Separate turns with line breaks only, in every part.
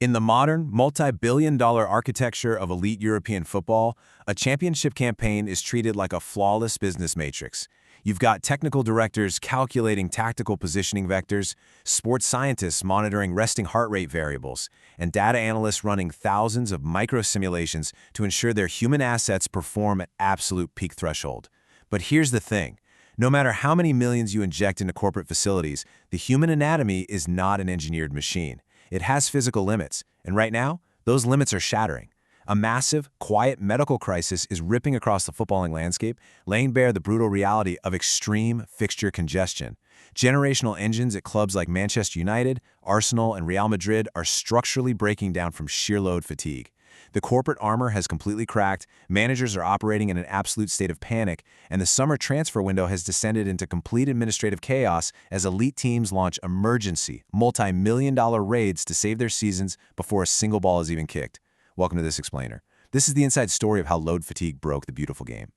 In the modern, multi-billion-dollar architecture of elite European football, a championship campaign is treated like a flawless business matrix. You've got technical directors calculating tactical positioning vectors, sports scientists monitoring resting heart rate variables, and data analysts running thousands of micro-simulations to ensure their human assets perform at absolute peak threshold. But here's the thing. No matter how many millions you inject into corporate facilities, the human anatomy is not an engineered machine. It has physical limits, and right now, those limits are shattering. A massive, quiet medical crisis is ripping across the footballing landscape, laying bare the brutal reality of extreme fixture congestion. Generational engines at clubs like Manchester United, Arsenal, and Real Madrid are structurally breaking down from sheer load fatigue. The corporate armor has completely cracked, managers are operating in an absolute state of panic, and the summer transfer window has descended into complete administrative chaos as elite teams launch emergency, multi-million-dollar raids to save their seasons before a single ball is even kicked. Welcome to This Explainer. This is the inside story of how load fatigue broke the beautiful game.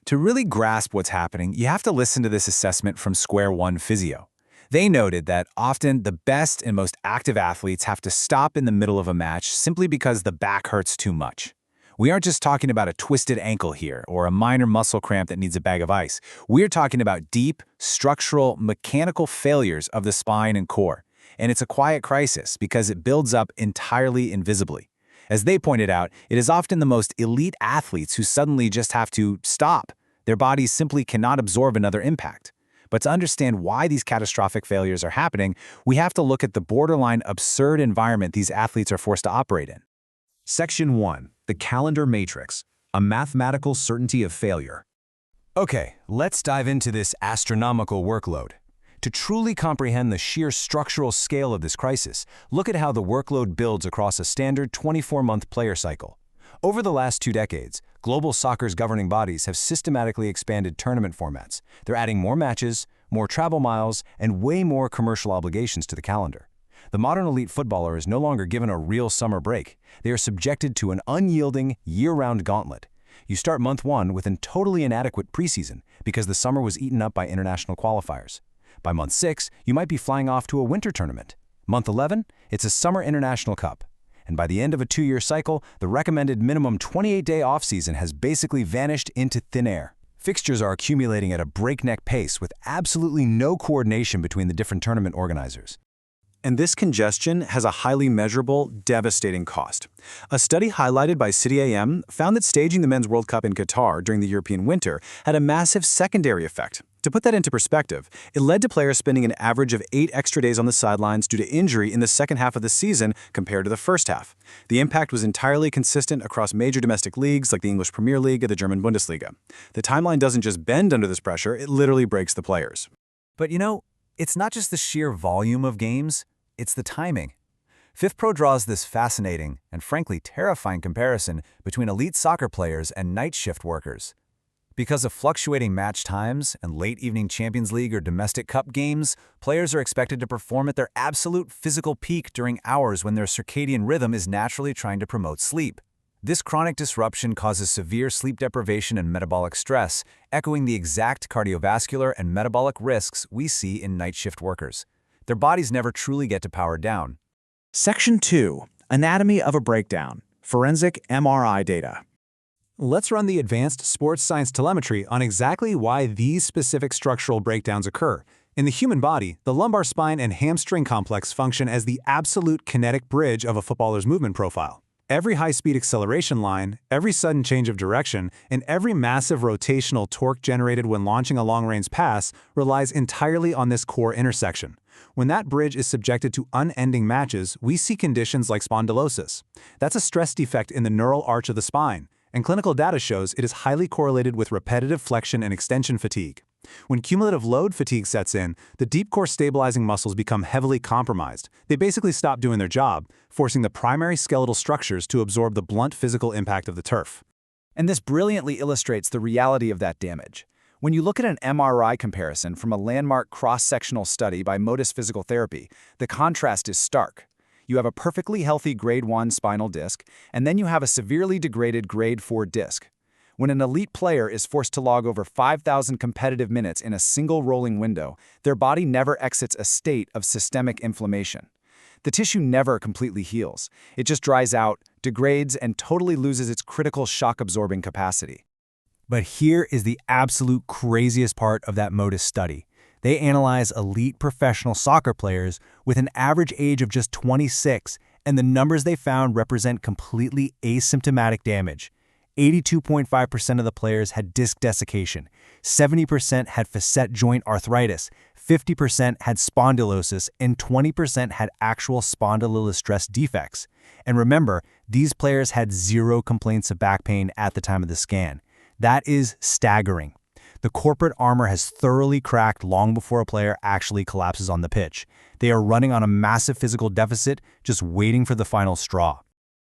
To really grasp what's happening, you have to listen to this assessment from Square One Physio. They noted that often the best and most active athletes have to stop in the middle of a match simply because the back hurts too much. We aren't just talking about a twisted ankle here or a minor muscle cramp that needs a bag of ice. We're talking about deep, structural, mechanical failures of the spine and core. And it's a quiet crisis because it builds up entirely invisibly. As they pointed out, it is often the most elite athletes who suddenly just have to stop. Their bodies simply cannot absorb another impact. But to understand why these catastrophic failures are happening, we have to look at the borderline absurd environment these athletes are forced to operate in.
Section 1. The Calendar Matrix, a mathematical certainty of failure.
Okay, let's dive into this astronomical workload. To truly comprehend the sheer structural scale of this crisis, look at how the workload builds across a standard 24-month player cycle. Over the last 2 decades, global soccer's governing bodies have systematically expanded tournament formats. They're adding more matches, more travel miles, and way more commercial obligations to the calendar. The modern elite footballer is no longer given a real summer break. They are subjected to an unyielding, year-round gauntlet. You start month 1 with a totally inadequate preseason because the summer was eaten up by international qualifiers. By month 6, you might be flying off to a winter tournament. Month 11, it's a summer international cup. And by the end of a 2-year cycle, the recommended minimum 28-day off-season has basically vanished into thin air. Fixtures are accumulating at a breakneck pace with absolutely no coordination between the different tournament organizers.
And this congestion has a highly measurable, devastating cost. A study highlighted by City AM found that staging the Men's World Cup in Qatar during the European winter had a massive secondary effect. To put that into perspective, it led to players spending an average of 8 extra days on the sidelines due to injury in the second half of the season compared to the first half. The impact was entirely consistent across major domestic leagues like the English Premier League or the German Bundesliga. The timeline doesn't just bend under this pressure, it literally breaks the players.
But it's not just the sheer volume of games, it's the timing. FIFPro draws this fascinating and frankly terrifying comparison between elite soccer players and night shift workers. Because of fluctuating match times and late-evening Champions League or domestic cup games, players are expected to perform at their absolute physical peak during hours when their circadian rhythm is naturally trying to promote sleep. This chronic disruption causes severe sleep deprivation and metabolic stress, echoing the exact cardiovascular and metabolic risks we see in night shift workers. Their bodies never truly get to power down.
Section 2. Anatomy of a Breakdown. Forensic MRI Data.
Let's run the advanced sports science telemetry on exactly why these specific structural breakdowns occur. In the human body, the lumbar spine and hamstring complex function as the absolute kinetic bridge of a footballer's movement profile. Every high-speed acceleration line, every sudden change of direction, and every massive rotational torque generated when launching a long-range pass relies entirely on this core intersection. When that bridge is subjected to unending matches, we see conditions like spondylosis. That's a stress defect in the neural arch of the spine, and clinical data shows it is highly correlated with repetitive flexion and extension fatigue. When cumulative load fatigue sets in, the deep core stabilizing muscles become heavily compromised. They basically stop doing their job, forcing the primary skeletal structures to absorb the blunt physical impact of the turf.
And this brilliantly illustrates the reality of that damage. When you look at an MRI comparison from a landmark cross-sectional study by Modus Physical Therapy, the contrast is stark. You have a perfectly healthy grade 1 spinal disc, and then you have a severely degraded grade 4 disc. When an elite player is forced to log over 5,000 competitive minutes in a single rolling window, their body never exits a state of systemic inflammation. The tissue never completely heals. It just dries out, degrades, and totally loses its critical shock-absorbing capacity. But here is the absolute craziest part of that Modus study. They analyze elite professional soccer players with an average age of just 26, and the numbers they found represent completely asymptomatic damage. 82.5% of the players had disc desiccation, 70% had facet joint arthritis, 50% had spondylosis, and 20% had actual spondylolisthesis stress defects. And remember, these players had zero complaints of back pain at the time of the scan. That is staggering. The corporate armor has thoroughly cracked long before a player actually collapses on the pitch. They are running on a massive physical deficit, just waiting for the final straw.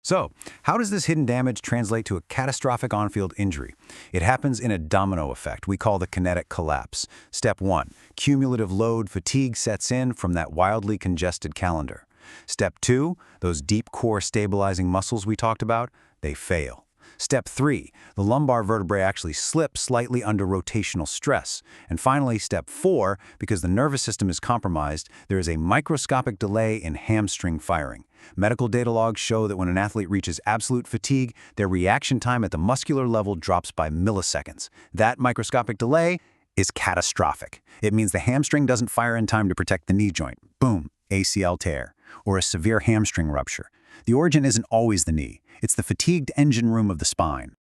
So, how does this hidden damage translate to a catastrophic on-field injury? It happens in a domino effect we call the kinetic collapse. Step 1. Cumulative load fatigue sets in from that wildly congested calendar. Step 2. Those deep core stabilizing muscles we talked about, they fail. Step 3. The lumbar vertebrae actually slip slightly under rotational stress. And finally, Step 4. Because the nervous system is compromised, there is a microscopic delay in hamstring firing. Medical data logs show that when an athlete reaches absolute fatigue, their reaction time at the muscular level drops by milliseconds. That microscopic delay is catastrophic. It means the hamstring doesn't fire in time to protect the knee joint. Boom, ACL tear, or a severe hamstring rupture. The origin isn't always the knee. It's the fatigued engine room of the spine.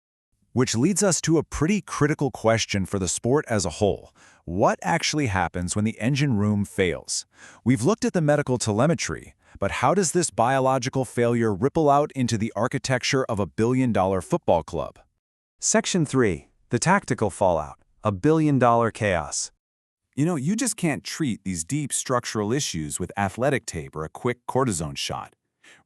Which leads us to a pretty critical question for the sport as a whole. What actually happens when the engine room fails? We've looked at the medical telemetry, but how does this biological failure ripple out into the architecture of a billion-dollar football club?
Section 3. The tactical fallout. A billion-dollar chaos.
You know, you just can't treat these deep structural issues with athletic tape or a quick cortisone shot.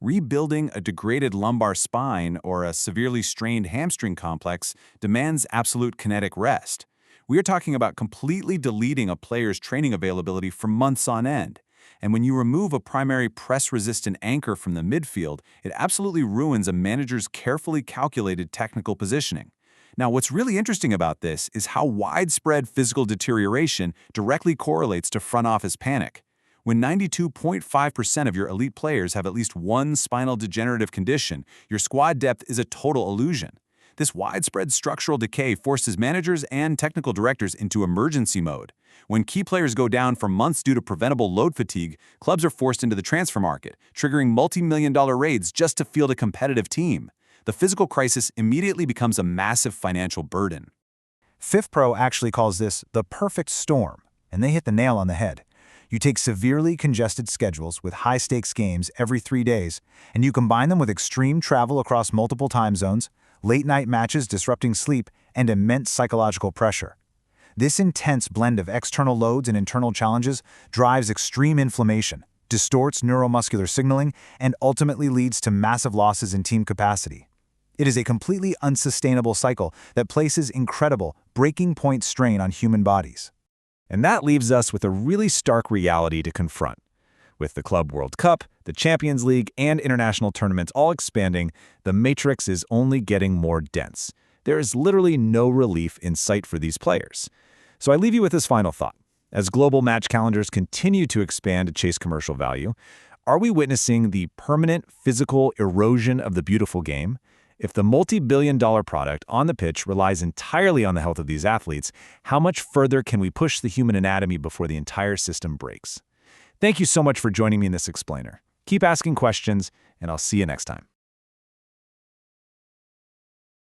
Rebuilding a degraded lumbar spine or a severely strained hamstring complex demands absolute kinetic rest. We are talking about completely deleting a player's training availability for months on end. And when you remove a primary press-resistant anchor from the midfield, it absolutely ruins a manager's carefully calculated technical positioning. Now, what's really interesting about this is how widespread physical deterioration directly correlates to front office panic. When 92.5% of your elite players have at least one spinal degenerative condition, your squad depth is a total illusion. This widespread structural decay forces managers and technical directors into emergency mode. When key players go down for months due to preventable load fatigue, clubs are forced into the transfer market, triggering multi-million-dollar raids just to field a competitive team. The physical crisis immediately becomes a massive financial burden.
FIFPro actually calls this the perfect storm, and they hit the nail on the head. You take severely congested schedules with high-stakes games every 3 days, and you combine them with extreme travel across multiple time zones, late-night matches disrupting sleep, and immense psychological pressure. This intense blend of external loads and internal challenges drives extreme inflammation, distorts neuromuscular signaling, and ultimately leads to massive losses in team capacity. It is a completely unsustainable cycle that places incredible, breaking point strain on human bodies.
And that leaves us with a really stark reality to confront. With the Club World Cup, the Champions League, and international tournaments all expanding, the matrix is only getting more dense. There is literally no relief in sight for these players. So I leave you with this final thought. As global match calendars continue to expand to chase commercial value, are we witnessing the permanent physical erosion of the beautiful game? If the multi-billion-dollar product on the pitch relies entirely on the health of these athletes, how much further can we push the human anatomy before the entire system breaks? Thank you so much for joining me in this explainer. Keep asking questions, and I'll see you next time.